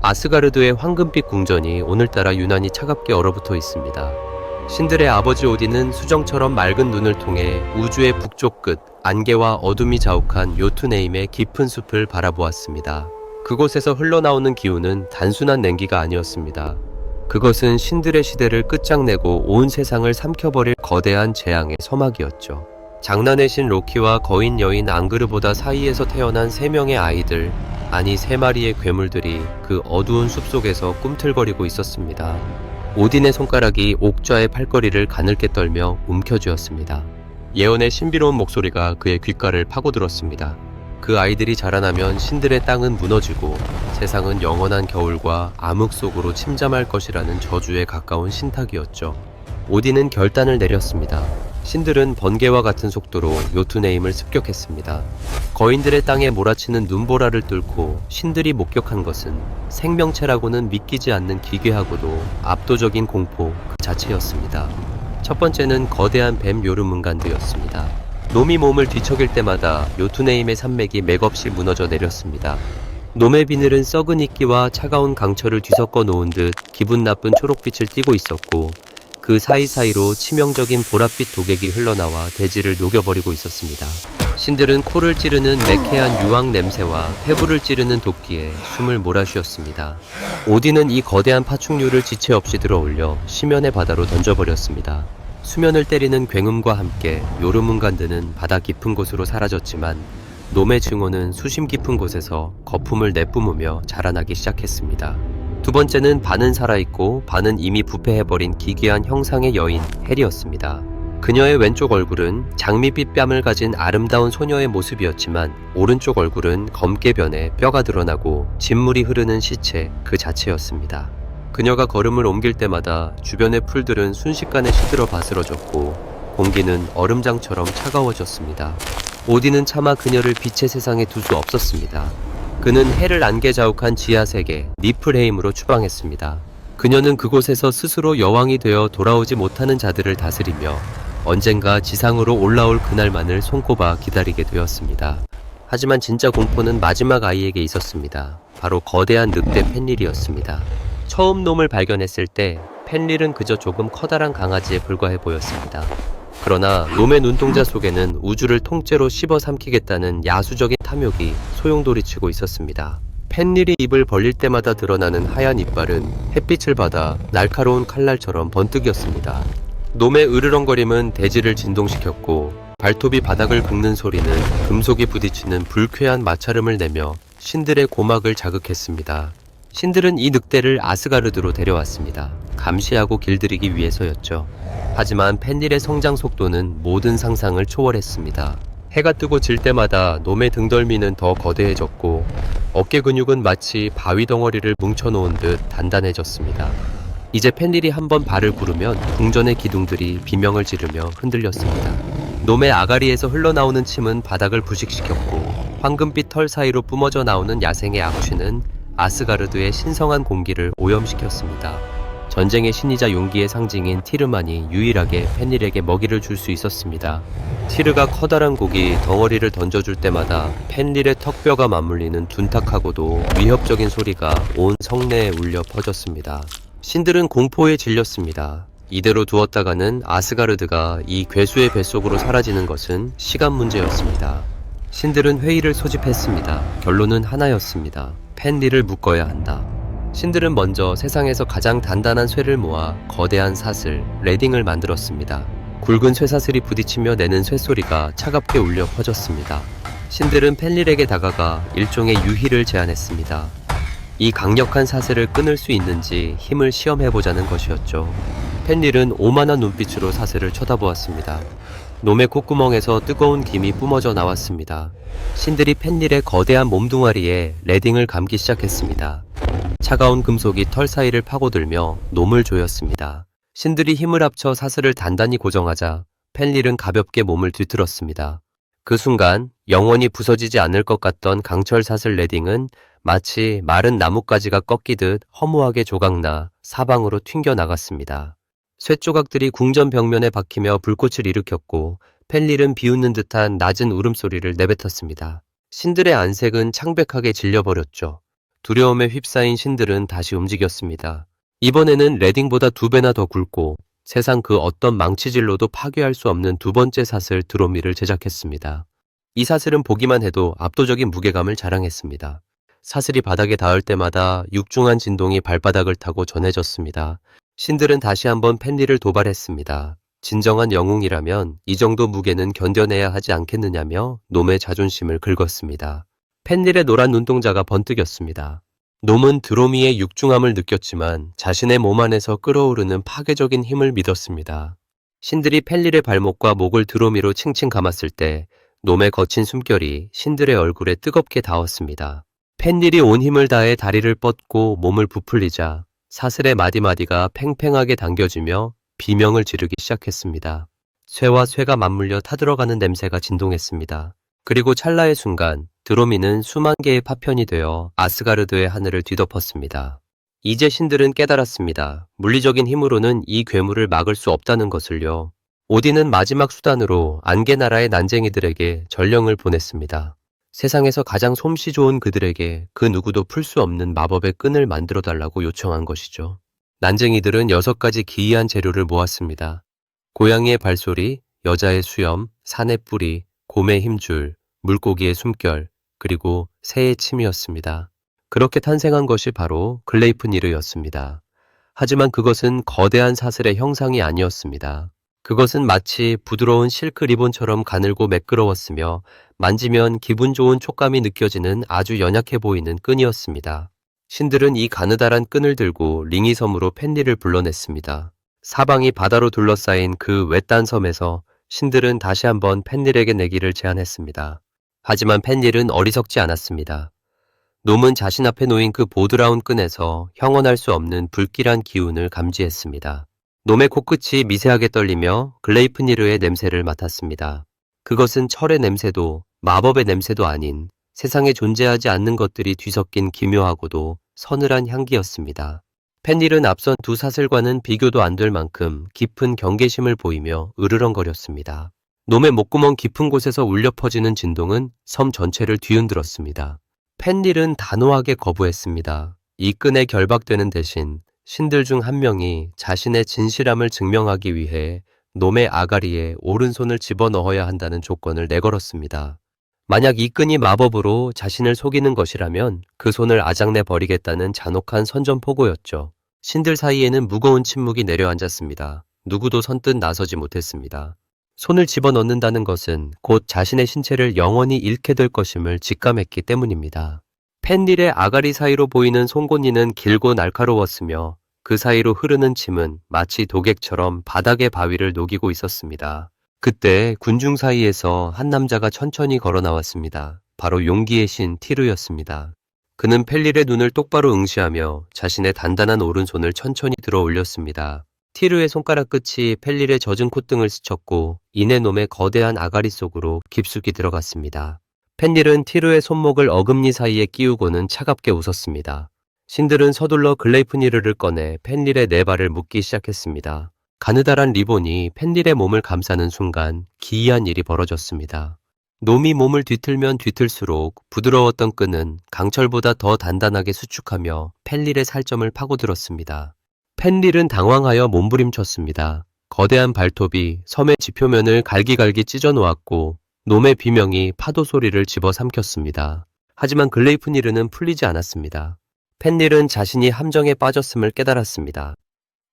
아스가르드의 황금빛 궁전이 오늘따라 유난히 차갑게 얼어붙어 있습니다. 신들의 아버지 오딘은 수정처럼 맑은 눈을 통해 우주의 북쪽 끝, 안개와 어둠이 자욱한 요투네임의 깊은 숲을 바라보았습니다. 그곳에서 흘러나오는 기운은 단순한 냉기가 아니었습니다. 그것은 신들의 시대를 끝장내고 온 세상을 삼켜버릴 거대한 재앙의 서막이었죠. 장난의 신 로키와 거인 여인 앙그르보다 사이에서 태어난 3명의 아이들, 아니 3마리의 괴물들이 그 어두운 숲속에서 꿈틀거리고 있었습니다. 오딘의 손가락이 옥좌의 팔걸이를 가늘게 떨며 움켜쥐었습니다. 예언의 신비로운 목소리가 그의 귓가를 파고들었습니다. 그 아이들이 자라나면 신들의 땅은 무너지고 세상은 영원한 겨울과 암흑 속으로 침잠할 것이라는 저주에 가까운 신탁이었죠. 오딘은 결단을 내렸습니다. 신들은 번개와 같은 속도로 요투네임을 습격했습니다. 거인들의 땅에 몰아치는 눈보라를 뚫고 신들이 목격한 것은 생명체라고는 믿기지 않는 기괴하고도 압도적인 공포 그 자체였습니다. 첫 번째는 거대한 뱀 요르문간드였습니다. 놈이 몸을 뒤척일 때마다 요투네임의 산맥이 맥없이 무너져 내렸습니다. 놈의 비늘은 썩은 이끼와 차가운 강철을 뒤섞어 놓은 듯 기분 나쁜 초록빛을 띠고 있었고, 그 사이사이로 치명적인 보랏빛 독액이 흘러나와 대지를 녹여버리고 있었습니다. 신들은 코를 찌르는 매캐한 유황 냄새와 폐부를 찌르는 도끼에 숨을 몰아쉬었습니다. 오딘은 이 거대한 파충류를 지체 없이 들어올려 심연의 바다로 던져버렸습니다. 수면을 때리는 굉음과 함께 요르문간드는 바다 깊은 곳으로 사라졌지만 놈의 증오는 수심 깊은 곳에서 거품을 내뿜으며 자라나기 시작했습니다. 두 번째는 반은 살아있고 반은 이미 부패해버린 기괴한 형상의 여인 헬이었습니다. 그녀의 왼쪽 얼굴은 장미빛 뺨을 가진 아름다운 소녀의 모습이었지만 오른쪽 얼굴은 검게 변해 뼈가 드러나고 진물이 흐르는 시체 그 자체였습니다. 그녀가 걸음을 옮길 때마다 주변의 풀들은 순식간에 시들어 바스러졌고 공기는 얼음장처럼 차가워졌습니다. 오딘은 차마 그녀를 빛의 세상에 둘 수 없었습니다. 그는 해를 안개 자욱한 지하세계 니플헤임으로 추방했습니다. 그녀는 그곳에서 스스로 여왕이 되어 돌아오지 못하는 자들을 다스리며 언젠가 지상으로 올라올 그날만을 손꼽아 기다리게 되었습니다. 하지만 진짜 공포는 마지막 아이에게 있었습니다. 바로 거대한 늑대 펜릴이었습니다. 처음 놈을 발견했을 때 펜릴은 그저 조금 커다란 강아지에 불과해 보였습니다. 그러나 놈의 눈동자 속에는 우주를 통째로 씹어 삼키겠다는 야수적인 탐욕이 소용돌이치고 있었습니다. 펜릴이 입을 벌릴 때마다 드러나는 하얀 이빨은 햇빛을 받아 날카로운 칼날처럼 번뜩였습니다. 놈의 으르렁거림은 대지를 진동시켰고 발톱이 바닥을 긁는 소리는 금속이 부딪히는 불쾌한 마찰음을 내며 신들의 고막을 자극했습니다. 신들은 이 늑대를 아스가르드로 데려왔습니다. 감시하고 길들이기 위해서였죠. 하지만 펜릴의 성장 속도는 모든 상상을 초월했습니다. 해가 뜨고 질 때마다 놈의 등덜미는 더 거대해졌고 어깨 근육은 마치 바위 덩어리를 뭉쳐놓은 듯 단단해졌습니다. 이제 펜릴이 한번 발을 구르면 궁전의 기둥들이 비명을 지르며 흔들렸습니다. 놈의 아가리에서 흘러나오는 침은 바닥을 부식시켰고 황금빛 털 사이로 뿜어져 나오는 야생의 악취는 아스가르드의 신성한 공기를 오염시켰습니다. 전쟁의 신이자 용기의 상징인 티르만이 유일하게 펜릴에게 먹이를 줄 수 있었습니다. 티르가 커다란 고기 덩어리를 던져줄 때마다 펜릴의 턱뼈가 맞물리는 둔탁하고도 위협적인 소리가 온 성내에 울려 퍼졌습니다. 신들은 공포에 질렸습니다. 이대로 두었다가는 아스가르드가 이 괴수의 뱃속으로 사라지는 것은 시간 문제였습니다. 신들은 회의를 소집했습니다. 결론은 하나였습니다. 펜릴을 묶어야 한다. 신들은 먼저 세상에서 가장 단단한 쇠를 모아 거대한 사슬, 레딩을 만들었습니다. 굵은 쇠사슬이 부딪히며 내는 쇠소리가 차갑게 울려 퍼졌습니다. 신들은 펜릴에게 다가가 일종의 유희를 제안했습니다. 이 강력한 사슬을 끊을 수 있는지 힘을 시험해보자는 것이었죠. 펜릴은 오만한 눈빛으로 사슬을 쳐다보았습니다. 놈의 콧구멍에서 뜨거운 김이 뿜어져 나왔습니다. 신들이 펜릴의 거대한 몸뚱아리에 레딩을 감기 시작했습니다. 차가운 금속이 털 사이를 파고들며 놈을 조였습니다. 신들이 힘을 합쳐 사슬을 단단히 고정하자 펜릴은 가볍게 몸을 뒤틀었습니다. 그 순간 영원히 부서지지 않을 것 같던 강철 사슬 레딩은 마치 마른 나뭇가지가 꺾이듯 허무하게 조각나 사방으로 튕겨 나갔습니다. 쇠조각들이 궁전 벽면에 박히며 불꽃을 일으켰고 펜릴은 비웃는 듯한 낮은 울음소리를 내뱉었습니다. 신들의 안색은 창백하게 질려버렸죠. 두려움에 휩싸인 신들은 다시 움직였습니다. 이번에는 레딩보다 2배나 더 굵고 세상 그 어떤 망치질로도 파괴할 수 없는 두 번째 사슬 드로미를 제작했습니다. 이 사슬은 보기만 해도 압도적인 무게감을 자랑했습니다. 사슬이 바닥에 닿을 때마다 육중한 진동이 발바닥을 타고 전해졌습니다. 신들은 다시 한번 펜리를 도발했습니다. 진정한 영웅이라면 이 정도 무게는 견뎌내야 하지 않겠느냐며 놈의 자존심을 긁었습니다. 펜릴의 노란 눈동자가 번뜩였습니다. 놈은 드로미의 육중함을 느꼈지만 자신의 몸 안에서 끓어오르는 파괴적인 힘을 믿었습니다. 신들이 펜릴의 발목과 목을 드로미로 칭칭 감았을 때 놈의 거친 숨결이 신들의 얼굴에 뜨겁게 닿았습니다. 펜릴이 온 힘을 다해 다리를 뻗고 몸을 부풀리자 사슬의 마디마디가 팽팽하게 당겨지며 비명을 지르기 시작했습니다. 쇠와 쇠가 맞물려 타들어가는 냄새가 진동했습니다. 그리고 찰나의 순간 드로미는 수만 개의 파편이 되어 아스가르드의 하늘을 뒤덮었습니다. 이제 신들은 깨달았습니다. 물리적인 힘으로는 이 괴물을 막을 수 없다는 것을요. 오딘은 마지막 수단으로 안개나라의 난쟁이들에게 전령을 보냈습니다. 세상에서 가장 솜씨 좋은 그들에게 그 누구도 풀 수 없는 마법의 끈을 만들어달라고 요청한 것이죠. 난쟁이들은 6가지 기이한 재료를 모았습니다. 고양이의 발소리, 여자의 수염, 산의 뿌리, 곰의 힘줄, 물고기의 숨결, 그리고 새의 침이었습니다. 그렇게 탄생한 것이 바로 글레이프니르였습니다. 하지만 그것은 거대한 사슬의 형상이 아니었습니다. 그것은 마치 부드러운 실크 리본처럼 가늘고 매끄러웠으며 만지면 기분 좋은 촉감이 느껴지는 아주 연약해 보이는 끈이었습니다. 신들은 이 가느다란 끈을 들고 링이 섬으로 펜리를 불러냈습니다. 사방이 바다로 둘러싸인 그 외딴 섬에서 신들은 다시 한번 펜릴에게 내기를 제안했습니다. 하지만 펜릴은 어리석지 않았습니다. 놈은 자신 앞에 놓인 그 보드라운 끈에서 형언할 수 없는 불길한 기운을 감지했습니다. 놈의 코끝이 미세하게 떨리며 글레이프니르의 냄새를 맡았습니다. 그것은 철의 냄새도 마법의 냄새도 아닌 세상에 존재하지 않는 것들이 뒤섞인 기묘하고도 서늘한 향기였습니다. 펜릴은 앞선 두 사슬과는 비교도 안 될 만큼 깊은 경계심을 보이며 으르렁거렸습니다. 놈의 목구멍 깊은 곳에서 울려 퍼지는 진동은 섬 전체를 뒤흔들었습니다. 펜릴은 단호하게 거부했습니다. 이 끈에 결박되는 대신 신들 중 한 명이 자신의 진실함을 증명하기 위해 놈의 아가리에 오른손을 집어넣어야 한다는 조건을 내걸었습니다. 만약 이 끈이 마법으로 자신을 속이는 것이라면 그 손을 아작내 버리겠다는 잔혹한 선전포고였죠. 신들 사이에는 무거운 침묵이 내려앉았습니다. 누구도 선뜻 나서지 못했습니다. 손을 집어넣는다는 것은 곧 자신의 신체를 영원히 잃게 될 것임을 직감했기 때문입니다. 펜릴의 아가리 사이로 보이는 송곳니는 길고 날카로웠으며 그 사이로 흐르는 침은 마치 독액처럼 바닥의 바위를 녹이고 있었습니다. 그때 군중 사이에서 한 남자가 천천히 걸어 나왔습니다. 바로 용기의 신 티르였습니다. 그는 펜릴의 눈을 똑바로 응시하며 자신의 단단한 오른손을 천천히 들어 올렸습니다. 티르의 손가락 끝이 펜릴의 젖은 콧등을 스쳤고 이내 놈의 거대한 아가리 속으로 깊숙이 들어갔습니다. 펜릴은 티르의 손목을 어금니 사이에 끼우고는 차갑게 웃었습니다. 신들은 서둘러 글레이프니르를 꺼내 펜릴의 네 발을 묶기 시작했습니다. 가느다란 리본이 펜릴의 몸을 감싸는 순간 기이한 일이 벌어졌습니다. 놈이 몸을 뒤틀면 뒤틀수록 부드러웠던 끈은 강철보다 더 단단하게 수축하며 펜릴의 살점을 파고들었습니다. 펜릴은 당황하여 몸부림쳤습니다. 거대한 발톱이 섬의 지표면을 갈기갈기 찢어놓았고 놈의 비명이 파도 소리를 집어삼켰습니다. 하지만 글레이프니르는 풀리지 않았습니다. 펜릴은 자신이 함정에 빠졌음을 깨달았습니다.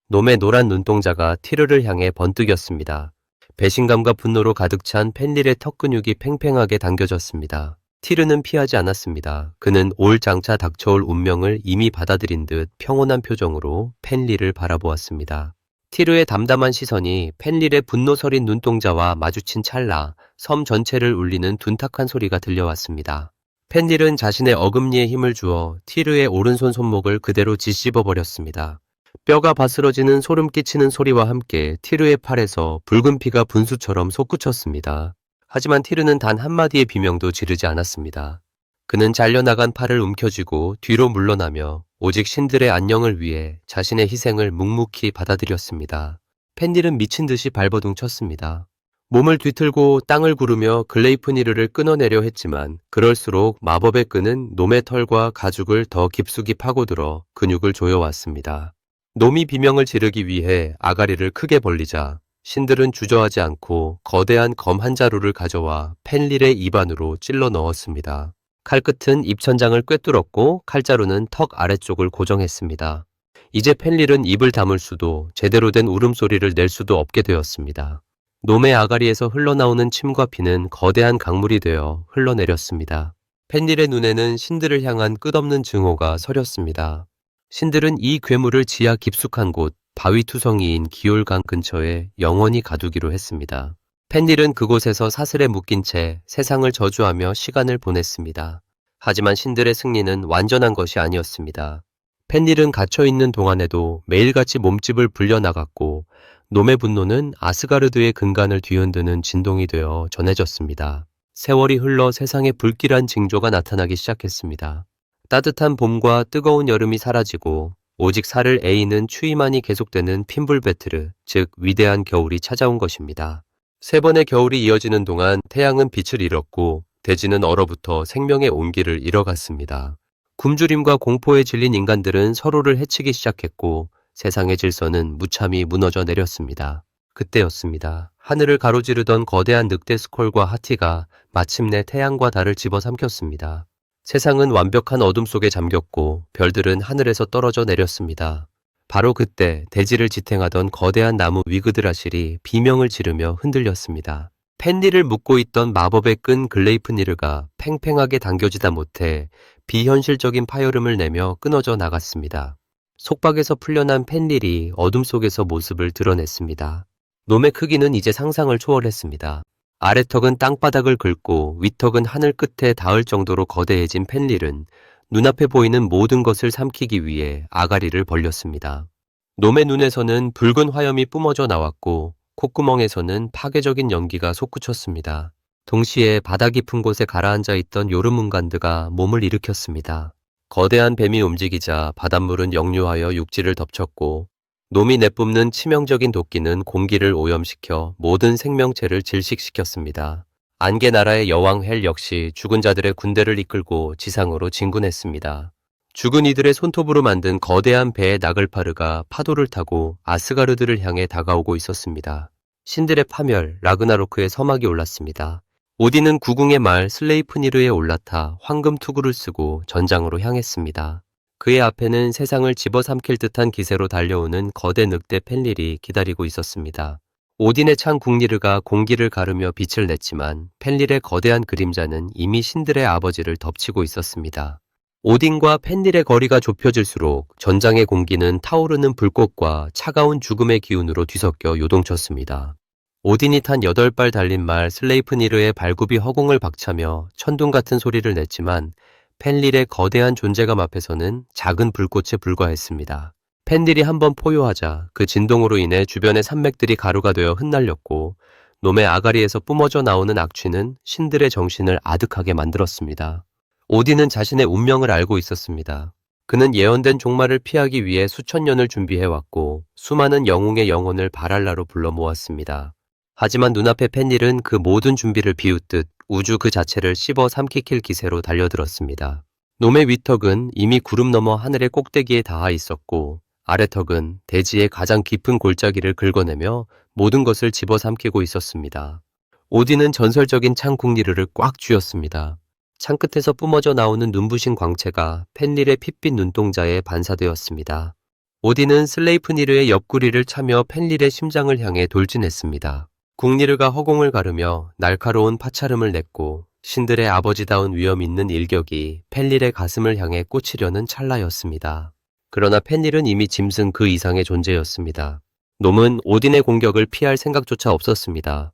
놈의 노란 눈동자가 티르를 향해 번뜩였습니다. 배신감과 분노로 가득 찬 펜릴의 턱 근육이 팽팽하게 당겨졌습니다. 티르는 피하지 않았습니다. 그는 올 장차 닥쳐올 운명을 이미 받아들인 듯 평온한 표정으로 펜릴을 바라보았습니다. 티르의 담담한 시선이 펜릴의 분노 서린 눈동자와 마주친 찰나 섬 전체를 울리는 둔탁한 소리가 들려왔습니다. 펜릴은 자신의 어금니에 힘을 주어 티르의 오른손 손목을 그대로 짓씹어 버렸습니다. 뼈가 바스러지는 소름 끼치는 소리와 함께 티르의 팔에서 붉은 피가 분수처럼 솟구쳤습니다. 하지만 티르는 단 한마디의 비명도 지르지 않았습니다. 그는 잘려나간 팔을 움켜쥐고 뒤로 물러나며 오직 신들의 안녕을 위해 자신의 희생을 묵묵히 받아들였습니다. 펜릴은 미친 듯이 발버둥 쳤습니다. 몸을 뒤틀고 땅을 구르며 글레이프니르를 끊어내려 했지만 그럴수록 마법의 끈은 놈의 털과 가죽을 더 깊숙이 파고들어 근육을 조여왔습니다. 놈이 비명을 지르기 위해 아가리를 크게 벌리자 신들은 주저하지 않고 거대한 검 한 자루를 가져와 펜릴의 입 안으로 찔러 넣었습니다. 칼끝은 입천장을 꿰뚫었고 칼자루는 턱 아래쪽을 고정했습니다. 이제 펜릴은 입을 다물 수도 제대로 된 울음소리를 낼 수도 없게 되었습니다. 놈의 아가리에서 흘러나오는 침과 피는 거대한 강물이 되어 흘러내렸습니다. 펜릴의 눈에는 신들을 향한 끝없는 증오가 서렸습니다. 신들은 이 괴물을 지하 깊숙한 곳 바위투성이인 기올강 근처에 영원히 가두기로 했습니다. 펜릴은 그곳에서 사슬에 묶인 채 세상을 저주하며 시간을 보냈습니다. 하지만 신들의 승리는 완전한 것이 아니었습니다. 펜릴은 갇혀있는 동안에도 매일같이 몸집을 불려나갔고 놈의 분노는 아스가르드의 근간을 뒤흔드는 진동이 되어 전해졌습니다. 세월이 흘러 세상에 불길한 징조가 나타나기 시작했습니다. 따뜻한 봄과 뜨거운 여름이 사라지고 오직 살을 에이는 추위만이 계속되는 핀불베트르, 즉 위대한 겨울이 찾아온 것입니다. 세 번의 겨울이 이어지는 동안 태양은 빛을 잃었고 대지는 얼어붙어 생명의 온기를 잃어갔습니다. 굶주림과 공포에 질린 인간들은 서로를 해치기 시작했고 세상의 질서는 무참히 무너져 내렸습니다. 그때였습니다. 하늘을 가로지르던 거대한 늑대 스콜과 하티가 마침내 태양과 달을 집어삼켰습니다. 세상은 완벽한 어둠 속에 잠겼고 별들은 하늘에서 떨어져 내렸습니다. 바로 그때 대지를 지탱하던 거대한 나무 위그드라실이 비명을 지르며 흔들렸습니다. 펜릴을 묶고 있던 마법의 끈 글레이프니르가 팽팽하게 당겨지다 못해 비현실적인 파열음을 내며 끊어져 나갔습니다. 속박에서 풀려난 펜릴이 어둠 속에서 모습을 드러냈습니다. 놈의 크기는 이제 상상을 초월했습니다. 아래턱은 땅바닥을 긁고 윗턱은 하늘 끝에 닿을 정도로 거대해진 펜릴은 눈앞에 보이는 모든 것을 삼키기 위해 아가리를 벌렸습니다. 놈의 눈에서는 붉은 화염이 뿜어져 나왔고 콧구멍에서는 파괴적인 연기가 솟구쳤습니다. 동시에 바다 깊은 곳에 가라앉아 있던 요르문간드가 몸을 일으켰습니다. 거대한 뱀이 움직이자 바닷물은 역류하여 육지를 덮쳤고 놈이 내뿜는 치명적인 도끼는 공기를 오염시켜 모든 생명체를 질식시켰습니다. 안개 나라의 여왕 헬 역시 죽은 자들의 군대를 이끌고 지상으로 진군했습니다. 죽은 이들의 손톱으로 만든 거대한 배의 나글파르가 파도를 타고 아스가르드를 향해 다가오고 있었습니다. 신들의 파멸, 라그나로크의 서막이 올랐습니다. 오딘은 구궁의 말 슬레이프니르에 올라타 황금 투구를 쓰고 전장으로 향했습니다. 그의 앞에는 세상을 집어삼킬 듯한 기세로 달려오는 거대 늑대 펜릴이 기다리고 있었습니다. 오딘의 창 국리르가 공기를 가르며 빛을 냈지만 펜릴의 거대한 그림자는 이미 신들의 아버지를 덮치고 있었습니다. 오딘과 펜릴의 거리가 좁혀질수록 전장의 공기는 타오르는 불꽃과 차가운 죽음의 기운으로 뒤섞여 요동쳤습니다. 오딘이 탄 8발 달린 말 슬레이프니르의 발굽이 허공을 박차며 천둥 같은 소리를 냈지만 펜릴의 거대한 존재감 앞에서는 작은 불꽃에 불과했습니다. 펜릴이 한번 포효하자 그 진동으로 인해 주변의 산맥들이 가루가 되어 흩날렸고 놈의 아가리에서 뿜어져 나오는 악취는 신들의 정신을 아득하게 만들었습니다. 오딘은 자신의 운명을 알고 있었습니다. 그는 예언된 종말을 피하기 위해 수천 년을 준비해왔고 수많은 영웅의 영혼을 바랄라로 불러 모았습니다. 하지만 눈앞의 펜릴은 그 모든 준비를 비웃듯 우주 그 자체를 씹어 삼키킬 기세로 달려들었습니다. 놈의 윗턱은 이미 구름 너머 하늘의 꼭대기에 닿아 있었고 아래턱은 대지의 가장 깊은 골짜기를 긁어내며 모든 것을 집어삼키고 있었습니다. 오딘은 전설적인 창 국리르를 꽉 쥐었습니다. 창끝에서 뿜어져 나오는 눈부신 광채가 펜릴의 핏빛 눈동자에 반사되었습니다. 오딘은 슬레이프니르의 옆구리를 차며 펜릴의 심장을 향해 돌진했습니다. 국리르가 허공을 가르며 날카로운 파차름을 냈고 신들의 아버지다운 위험 있는 일격이 펜릴의 가슴을 향해 꽂히려는 찰나였습니다. 그러나 펜릴은 이미 짐승 그 이상의 존재였습니다. 놈은 오딘의 공격을 피할 생각조차 없었습니다.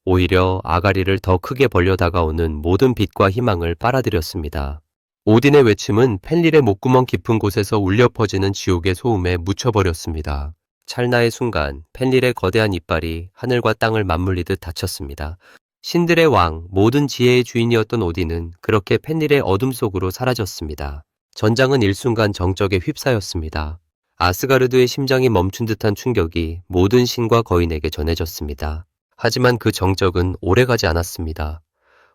오히려 아가리를 더 크게 벌려 다가오는 모든 빛과 희망을 빨아들였습니다. 오딘의 외침은 펜릴의 목구멍 깊은 곳에서 울려 퍼지는 지옥의 소음에 묻혀버렸습니다. 찰나의 순간 펜릴의 거대한 이빨이 하늘과 땅을 맞물리듯 닫혔습니다. 신들의 왕, 모든 지혜의 주인이었던 오딘은 그렇게 펜릴의 어둠 속으로 사라졌습니다. 전장은 일순간 정적에 휩싸였습니다. 아스가르드의 심장이 멈춘 듯한 충격이 모든 신과 거인에게 전해졌습니다. 하지만 그 정적은 오래가지 않았습니다.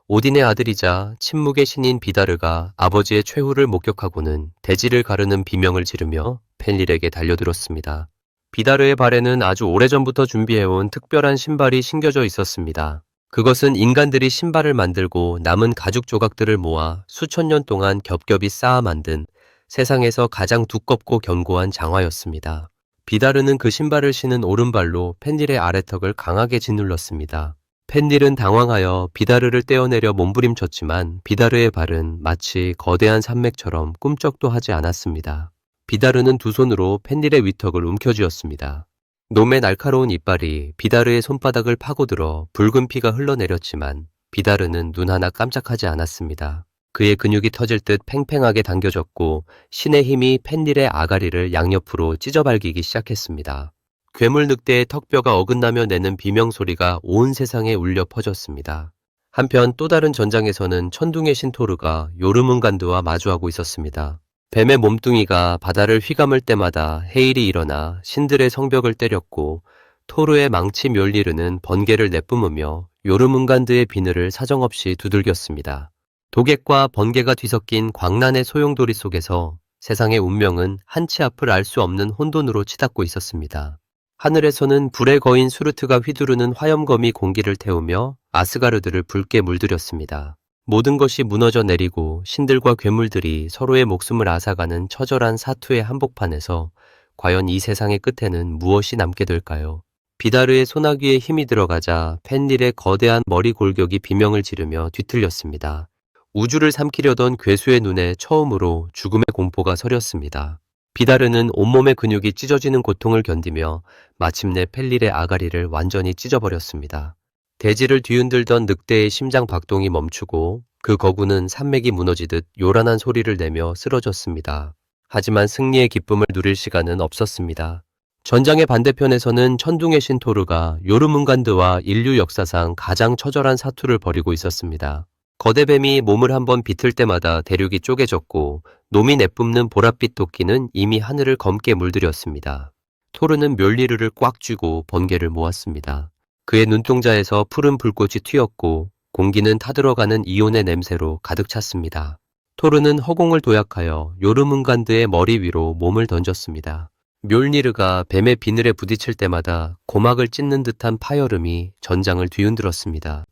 오딘의 아들이자 침묵의 신인 비다르가 아버지의 최후를 목격하고는 대지를 가르는 비명을 지르며 펜릴에게 달려들었습니다. 비다르의 발에는 아주 오래전부터 준비해온 특별한 신발이 신겨져 있었습니다. 그것은 인간들이 신발을 만들고 남은 가죽 조각들을 모아 수천 년 동안 겹겹이 쌓아 만든 세상에서 가장 두껍고 견고한 장화였습니다. 비다르는 그 신발을 신은 오른발로 펜릴의 아래턱을 강하게 짓눌렀습니다. 펜릴은 당황하여 비다르를 떼어내려 몸부림쳤지만 비다르의 발은 마치 거대한 산맥처럼 꿈쩍도 하지 않았습니다. 비다르는 두 손으로 펜릴의 위턱을 움켜쥐었습니다. 놈의 날카로운 이빨이 비다르의 손바닥을 파고들어 붉은 피가 흘러내렸지만 비다르는 눈 하나 깜짝하지 않았습니다. 그의 근육이 터질 듯 팽팽하게 당겨졌고 신의 힘이 펜릴의 아가리를 양옆으로 찢어발기기 시작했습니다. 괴물 늑대의 턱뼈가 어긋나며 내는 비명소리가 온 세상에 울려 퍼졌습니다. 한편 또 다른 전장에서는 천둥의 신 토르가 요르문간드와 마주하고 있었습니다. 뱀의 몸뚱이가 바다를 휘감을 때마다 해일이 일어나 신들의 성벽을 때렸고 토르의 망치 멸리르는 번개를 내뿜으며 요르문간드의 비늘을 사정없이 두들겼습니다. 도객과 번개가 뒤섞인 광란의 소용돌이 속에서 세상의 운명은 한치 앞을 알 수 없는 혼돈으로 치닫고 있었습니다. 하늘에서는 불에 거인 수르트가 휘두르는 화염검이 공기를 태우며 아스가르드를 붉게 물들였습니다. 모든 것이 무너져 내리고 신들과 괴물들이 서로의 목숨을 앗아가는 처절한 사투의 한복판에서 과연 이 세상의 끝에는 무엇이 남게 될까요? 비다르의 소나귀에 힘이 들어가자 펜릴의 거대한 머리 골격이 비명을 지르며 뒤틀렸습니다. 우주를 삼키려던 괴수의 눈에 처음으로 죽음의 공포가 서렸습니다. 비다르는 온몸의 근육이 찢어지는 고통을 견디며 마침내 펜릴의 아가리를 완전히 찢어버렸습니다. 대지를 뒤흔들던 늑대의 심장 박동이 멈추고 그 거구는 산맥이 무너지듯 요란한 소리를 내며 쓰러졌습니다. 하지만 승리의 기쁨을 누릴 시간은 없었습니다. 전장의 반대편에서는 천둥의 신 토르가 요르문간드와 인류 역사상 가장 처절한 사투를 벌이고 있었습니다. 거대 뱀이 몸을 한번 비틀 때마다 대륙이 쪼개졌고 놈이 내뿜는 보랏빛 도끼는 이미 하늘을 검게 물들였습니다. 토르는 멸리르를 꽉 쥐고 번개를 모았습니다. 그의 눈동자에서 푸른 불꽃이 튀었고 공기는 타들어가는 이온의 냄새로 가득 찼습니다. 토르는 허공을 도약하여 요르문간드의 머리 위로 몸을 던졌습니다. 묠니르가 뱀의 비늘에 부딪힐 때마다 고막을 찢는 듯한 파열음이 전장을 뒤흔들었습니다.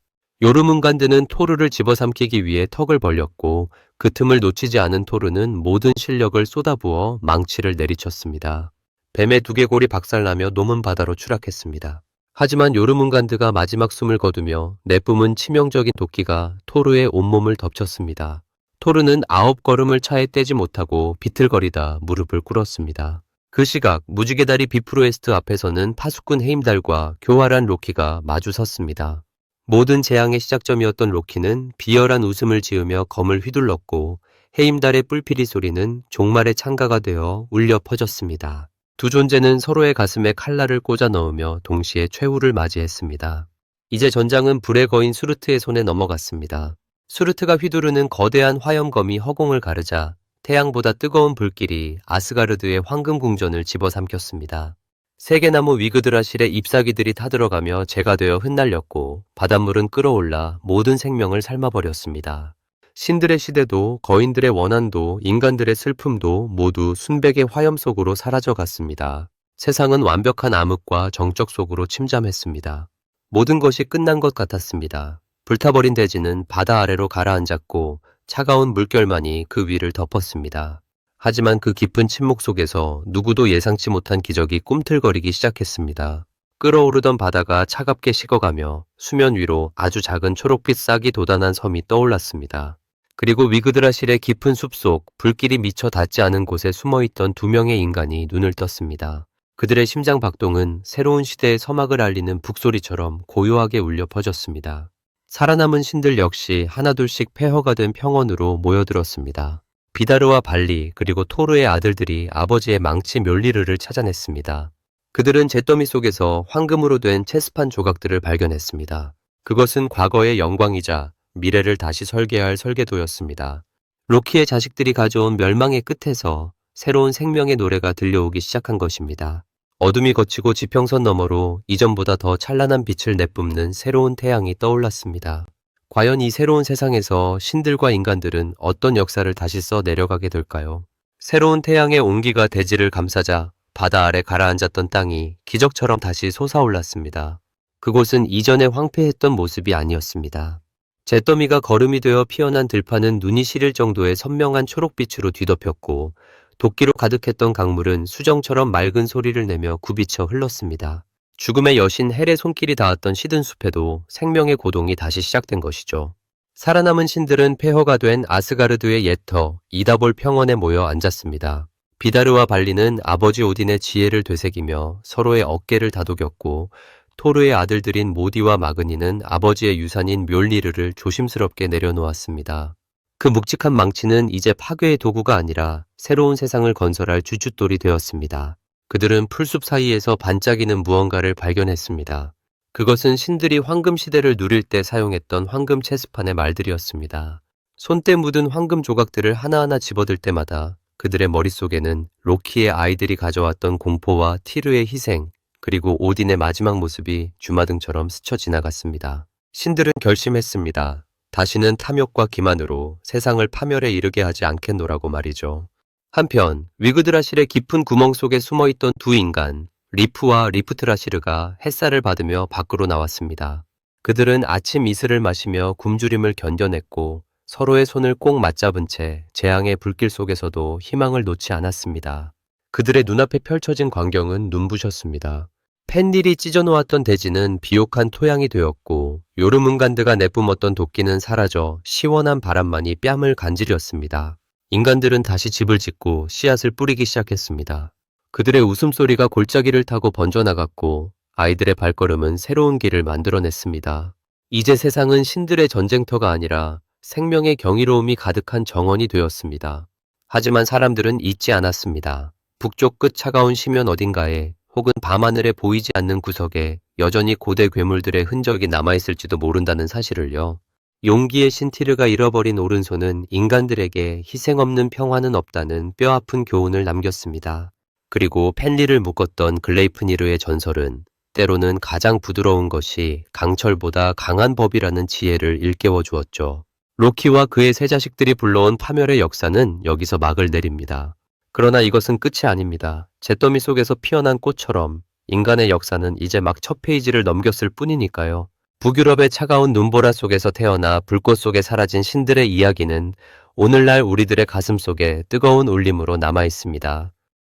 요르문간드는 토르를 집어삼키기 위해 턱을 벌렸고 그 틈을 놓치지 않은 토르는 모든 실력을 쏟아부어 망치를 내리쳤습니다. 뱀의 두개골이 박살나며 놈은 바다로 추락했습니다. 하지만 요르문간드가 마지막 숨을 거두며 내뿜은 치명적인 도끼가 토르의 온몸을 덮쳤습니다. 토르는 9걸음을 차에 떼지 못하고 비틀거리다 무릎을 꿇었습니다. 그 시각 무지개 다리 비프로에스트 앞에서는 파수꾼 헤임달과 교활한 로키가 마주 섰습니다. 모든 재앙의 시작점이었던 로키는 비열한 웃음을 지으며 검을 휘둘렀고 헤임달의 뿔피리 소리는 종말의 창가가 되어 울려 퍼졌습니다. 두 존재는 서로의 가슴에 칼날을 꽂아 넣으며 동시에 최후를 맞이했습니다. 이제 전장은 불에 거인 수르트의 손에 넘어갔습니다. 수르트가 휘두르는 거대한 화염검이 허공을 가르자 태양보다 뜨거운 불길이 아스가르드의 황금 궁전을 집어삼켰습니다. 세계나무 위그드라실의 잎사귀들이 타들어가며 재가 되어 흩날렸고 바닷물은 끓어올라 모든 생명을 삶아버렸습니다. 신들의 시대도 거인들의 원한도 인간들의 슬픔도 모두 순백의 화염 속으로 사라져갔습니다. 세상은 완벽한 암흑과 정적 속으로 침잠했습니다. 모든 것이 끝난 것 같았습니다. 불타버린 대지는 바다 아래로 가라앉았고 차가운 물결만이 그 위를 덮었습니다. 하지만 그 깊은 침묵 속에서 누구도 예상치 못한 기적이 꿈틀거리기 시작했습니다. 끓어오르던 바다가 차갑게 식어가며 수면 위로 아주 작은 초록빛 싹이 돋아난 섬이 떠올랐습니다. 그리고 위그드라실의 깊은 숲속 불길이 미처 닿지 않은 곳에 숨어있던 2명의 인간이 눈을 떴습니다. 그들의 심장 박동은 새로운 시대의 서막을 알리는 북소리처럼 고요하게 울려 퍼졌습니다. 살아남은 신들 역시 하나둘씩 폐허가 된 평원으로 모여들었습니다. 비다르와 발리 그리고 토르의 아들들이 아버지의 망치 멸리르를 찾아냈습니다. 그들은 잿더미 속에서 황금으로 된 체스판 조각들을 발견했습니다. 그것은 과거의 영광이자 미래를 다시 설계할 설계도였습니다. 로키의 자식들이 가져온 멸망의 끝에서 새로운 생명의 노래가 들려오기 시작한 것입니다. 어둠이 걷히고 지평선 너머로 이전보다 더 찬란한 빛을 내뿜는 새로운 태양이 떠올랐습니다. 과연 이 새로운 세상에서 신들과 인간들은 어떤 역사를 다시 써 내려가게 될까요? 새로운 태양의 온기가 대지를 감싸자 바다 아래 가라앉았던 땅이 기적처럼 다시 솟아올랐습니다. 그곳은 이전에 황폐했던 모습이 아니었습니다. 잿더미가 거름이 되어 피어난 들판은 눈이 시릴 정도의 선명한 초록빛으로 뒤덮였고 도끼로 가득했던 강물은 수정처럼 맑은 소리를 내며 굽이쳐 흘렀습니다. 죽음의 여신 헬의 손길이 닿았던 시든 숲에도 생명의 고동이 다시 시작된 것이죠. 살아남은 신들은 폐허가 된 아스가르드의 옛터 이다볼 평원에 모여 앉았습니다. 비다르와 발리는 아버지 오딘의 지혜를 되새기며 서로의 어깨를 다독였고 토르의 아들들인 모디와 마그니는 아버지의 유산인 묠리르를 조심스럽게 내려놓았습니다. 그 묵직한 망치는 이제 파괴의 도구가 아니라 새로운 세상을 건설할 주춧돌이 되었습니다. 그들은 풀숲 사이에서 반짝이는 무언가를 발견했습니다. 그것은 신들이 황금 시대를 누릴 때 사용했던 황금 체스판의 말들이었습니다. 손때 묻은 황금 조각들을 하나하나 집어들 때마다 그들의 머릿속에는 로키의 아이들이 가져왔던 공포와 티르의 희생, 그리고 오딘의 마지막 모습이 주마등처럼 스쳐 지나갔습니다. 신들은 결심했습니다. 다시는 탐욕과 기만으로 세상을 파멸에 이르게 하지 않겠노라고 말이죠. 한편 위그드라실의 깊은 구멍 속에 숨어있던 두 인간, 리프와 리프트라시르가 햇살을 받으며 밖으로 나왔습니다. 그들은 아침 이슬을 마시며 굶주림을 견뎌냈고 서로의 손을 꼭 맞잡은 채 재앙의 불길 속에서도 희망을 놓지 않았습니다. 그들의 눈앞에 펼쳐진 광경은 눈부셨습니다. 펜딜이 찢어놓았던 대지는 비옥한 토양이 되었고 요르문간드가 내뿜었던 도끼는 사라져 시원한 바람만이 뺨을 간지렸습니다. 인간들은 다시 집을 짓고 씨앗을 뿌리기 시작했습니다. 그들의 웃음소리가 골짜기를 타고 번져나갔고 아이들의 발걸음은 새로운 길을 만들어냈습니다. 이제 세상은 신들의 전쟁터가 아니라 생명의 경이로움이 가득한 정원이 되었습니다. 하지만 사람들은 잊지 않았습니다. 북쪽 끝 차가운 심연 어딘가에 혹은 밤하늘에 보이지 않는 구석에 여전히 고대 괴물들의 흔적이 남아있을지도 모른다는 사실을요. 용기의 신티르가 잃어버린 오른손은 인간들에게 희생 없는 평화는 없다는 뼈아픈 교훈을 남겼습니다. 그리고 펜리를 묶었던 글레이프니르의 전설은 때로는 가장 부드러운 것이 강철보다 강한 법이라는 지혜를 일깨워 주었죠. 로키와 그의 세 자식들이 불러온 파멸의 역사는 여기서 막을 내립니다. 그러나 이것은 끝이 아닙니다. 잿더미 속에서 피어난 꽃처럼 인간의 역사는 이제 막 첫 페이지를 넘겼을 뿐이니까요. 북유럽의 차가운 눈보라 속에서 태어나 불꽃 속에 사라진 신들의 이야기는 오늘날 우리들의 가슴 속에 뜨거운 울림으로 남아 있습니다.